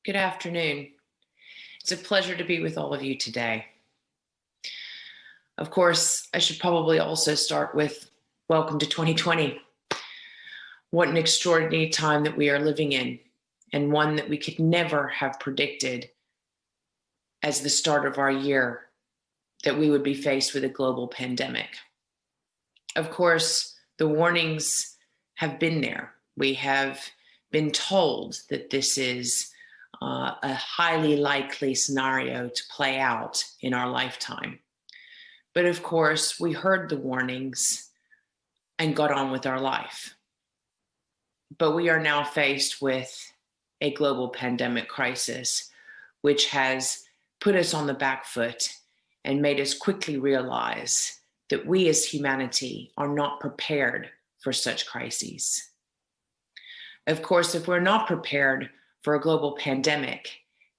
Good afternoon. It's a pleasure to be with all of you today. Of course, I should probably also start with welcome to 2020. What an extraordinary time that we are living in, and one that we could never have predicted as the start of our year, that we would be faced with a global pandemic. Of course, the warnings have been there. We have been told that this is a highly likely scenario to play out in our lifetime. But of course, we heard the warnings and got on with our life. But we are now faced with a global pandemic crisis, which has put us on the back foot and made us quickly realize that we as humanity are not prepared for such crises. Of course, if we're not prepared for a global pandemic,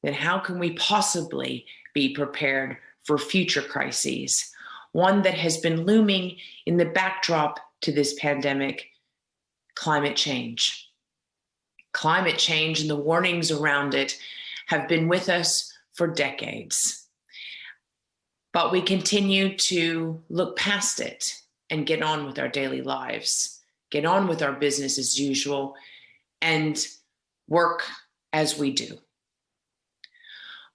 then how can we possibly be prepared for future crises? One that has been looming in the backdrop to this pandemic, climate change. Climate change and the warnings around it have been with us for decades. But we continue to look past it and get on with our daily lives, get on with our business as usual, and work as we do.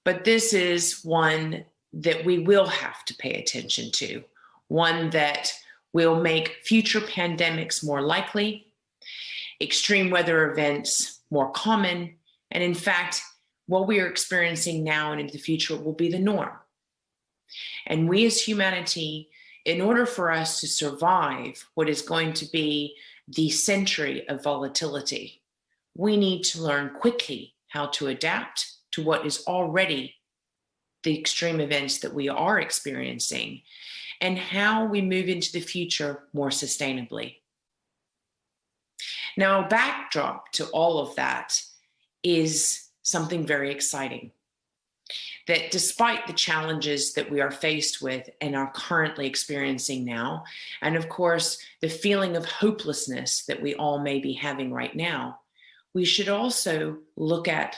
But this is one that we will have to pay attention to, one that will make future pandemics more likely, extreme weather events more common, and in fact, what we are experiencing now and into the future will be the norm. And we as humanity, in order for us to survive what is going to be the century of volatility, we need to learn quickly how to adapt to what is already the extreme events that we are experiencing and how we move into the future more sustainably. Now, a backdrop to all of that is something very exciting. That despite the challenges that we are faced with and are currently experiencing now, and of course, the feeling of hopelessness that we all may be having right now, we should also look at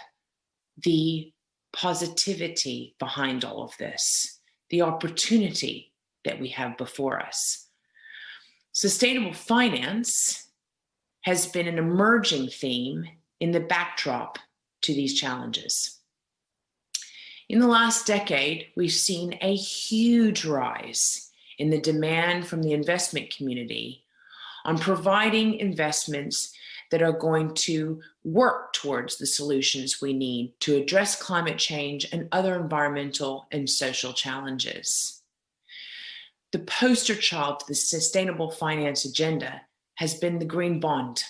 the positivity behind all of this, the opportunity that we have before us. Sustainable finance has been an emerging theme in the backdrop to these challenges. In the last decade, we've seen a huge rise in the demand from the investment community on providing investments that are going to work towards the solutions we need to address climate change and other environmental and social challenges. The poster child for the sustainable finance agenda has been the green bond.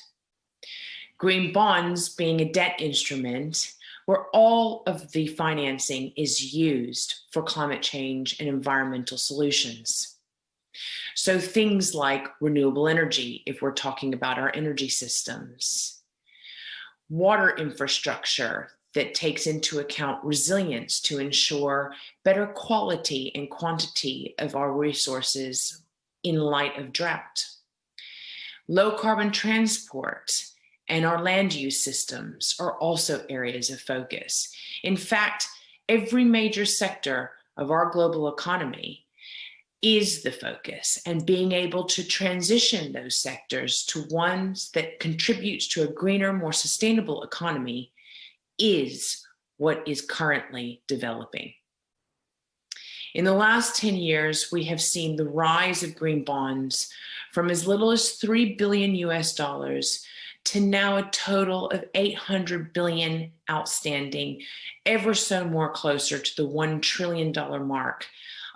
Green bonds being a debt instrument where all of the financing is used for climate change and environmental solutions. So things like renewable energy, if we're talking about our energy systems, water infrastructure that takes into account resilience to ensure better quality and quantity of our resources in light of drought, low carbon transport, and our land use systems are also areas of focus. In fact, every major sector of our global economy is the focus, and being able to transition those sectors to ones that contributes to a greener, more sustainable economy is what is currently developing. In the last 10 years, we have seen the rise of green bonds from as little as $3 billion to now a total of 800 billion outstanding, ever so more closer to the $1 trillion mark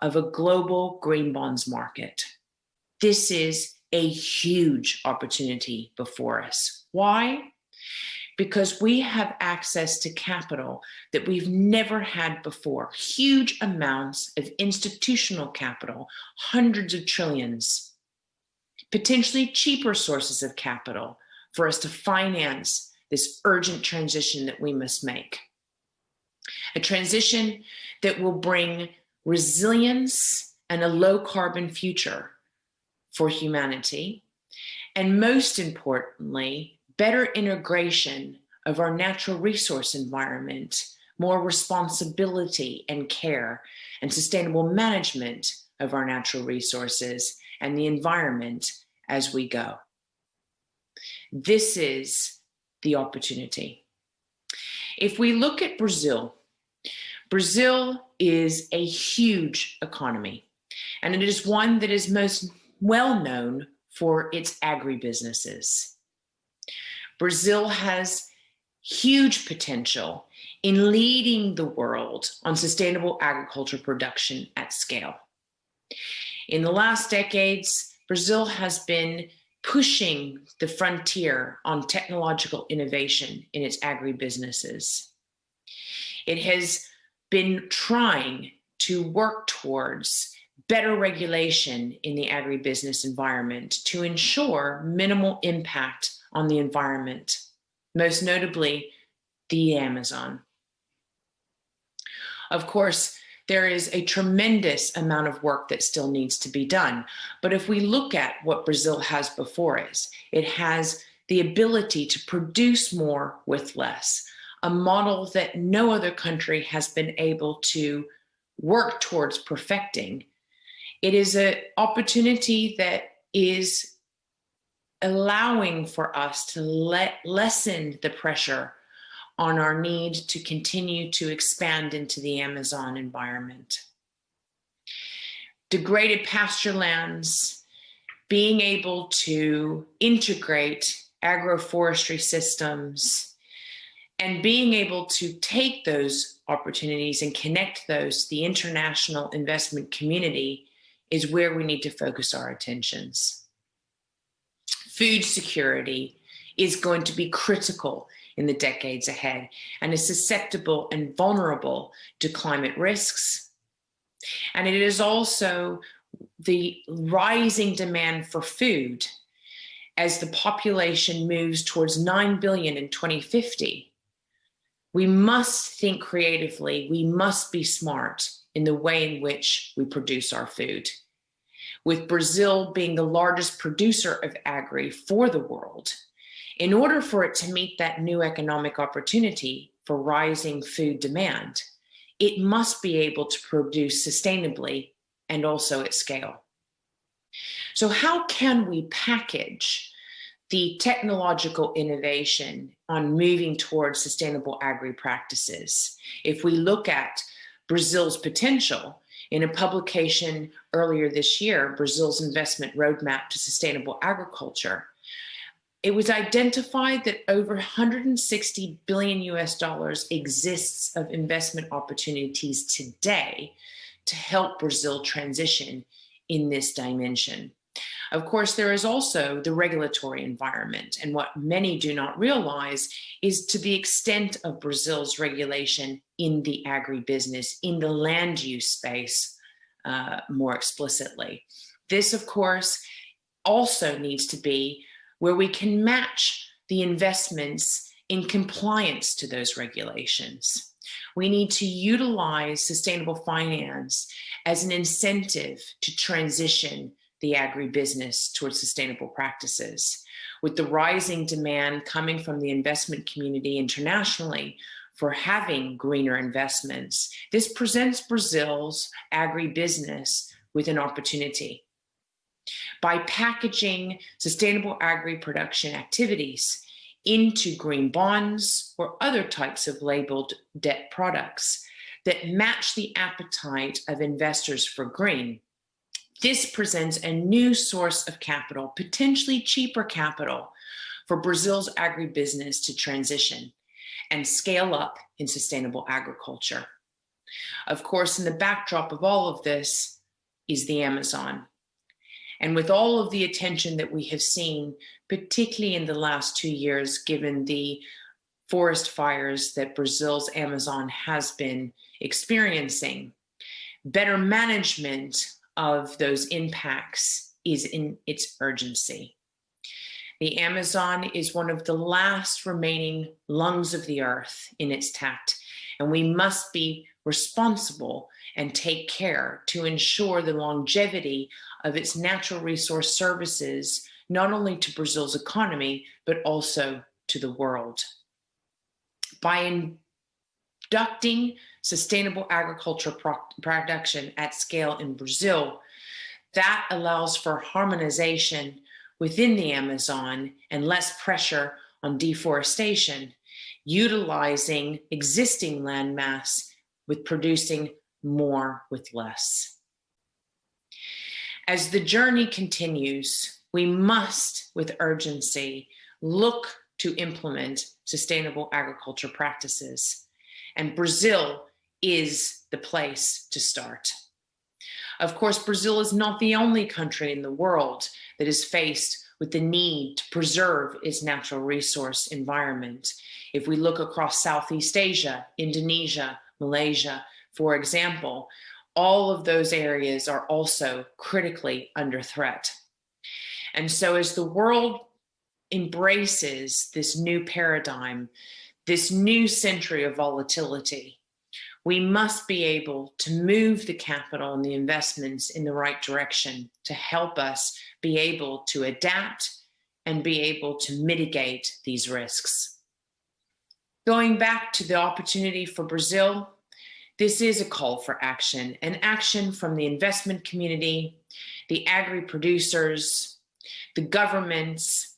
of a global green bonds market. This is a huge opportunity before us. Why? Because we have access to capital that we've never had before. Huge amounts of institutional capital, hundreds of trillions, potentially cheaper sources of capital for us to finance this urgent transition that we must make. A transition that will bring resilience and a low carbon future for humanity, and most importantly, better integration of our natural resource environment, more responsibility and care and sustainable management of our natural resources and the environment as we go. This is the opportunity. If we look at Brazil, Brazil is a huge economy, and it is one that is most well known for its agribusinesses. Brazil has huge potential in leading the world on sustainable agriculture production at scale. In the last decades, Brazil has been pushing the frontier on technological innovation in its agribusinesses. It has been trying to work towards better regulation in the agribusiness environment to ensure minimal impact on the environment, most notably the Amazon. Of course, there is a tremendous amount of work that still needs to be done. But if we look at what Brazil has before us, it has the ability to produce more with less, a model that no other country has been able to work towards perfecting. It is an opportunity that is allowing for us to lessen the pressure on our need to continue to expand into the Amazon environment. Degraded pasture lands, being able to integrate agroforestry systems, and being able to take those opportunities and connect those to the international investment community is where we need to focus our attentions. Food security is going to be critical in the decades ahead and is susceptible and vulnerable to climate risks. And it is also the rising demand for food as the population moves towards 9 billion in 2050. We must think creatively. We must be smart in the way in which we produce our food. With Brazil being the largest producer of agri for the world, in order for it to meet that new economic opportunity for rising food demand, it must be able to produce sustainably and also at scale. So how can we package the technological innovation on moving towards sustainable agri practices? If we look at Brazil's potential, in a publication earlier this year, Brazil's Investment Roadmap to Sustainable Agriculture, it was identified that over 160 billion US dollars exists of investment opportunities today to help Brazil transition in this dimension. Of course, there is also the regulatory environment, and what many do not realize is to the extent of Brazil's regulation in the agribusiness, in the land use space, more explicitly. This, of course, also needs to be where we can match the investments in compliance to those regulations. We need to utilize sustainable finance as an incentive to transition the agribusiness towards sustainable practices. With the rising demand coming from the investment community internationally for having greener investments, this presents Brazil's agribusiness with an opportunity. By packaging sustainable agri-production activities into green bonds or other types of labeled debt products that match the appetite of investors for green, this presents a new source of capital, potentially cheaper capital, for Brazil's agribusiness to transition and scale up in sustainable agriculture. Of course, in the backdrop of all of this is the Amazon. And with all of the attention that we have seen, particularly in the last 2 years, given the forest fires that Brazil's Amazon has been experiencing, better management of those impacts is in its urgency. The Amazon is one of the last remaining lungs of the earth in its tact, and we must be responsible and take care to ensure the longevity of its natural resource services, not only to Brazil's economy, but also to the world. By inducting sustainable agriculture production at scale in Brazil, that allows for harmonization within the Amazon and less pressure on deforestation, utilizing existing land mass with producing more with less. As the journey continues, we must, with urgency, look to implement sustainable agriculture practices. And Brazil is the place to start. Of course, Brazil is not the only country in the world that is faced with the need to preserve its natural resource environment. If we look across Southeast Asia, Indonesia, Malaysia, for example, all of those areas are also critically under threat. And so as the world embraces this new paradigm, this new century of volatility, we must be able to move the capital and the investments in the right direction to help us be able to adapt and be able to mitigate these risks. Going back to the opportunity for Brazil, this is a call for action, an action from the investment community, the agri-producers, the governments,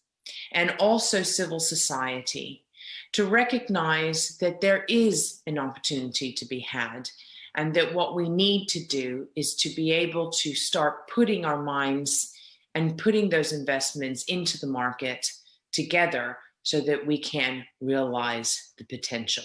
and also civil society, to recognize that there is an opportunity to be had, and that what we need to do is to be able to start putting our minds and putting those investments into the market together so that we can realize the potential.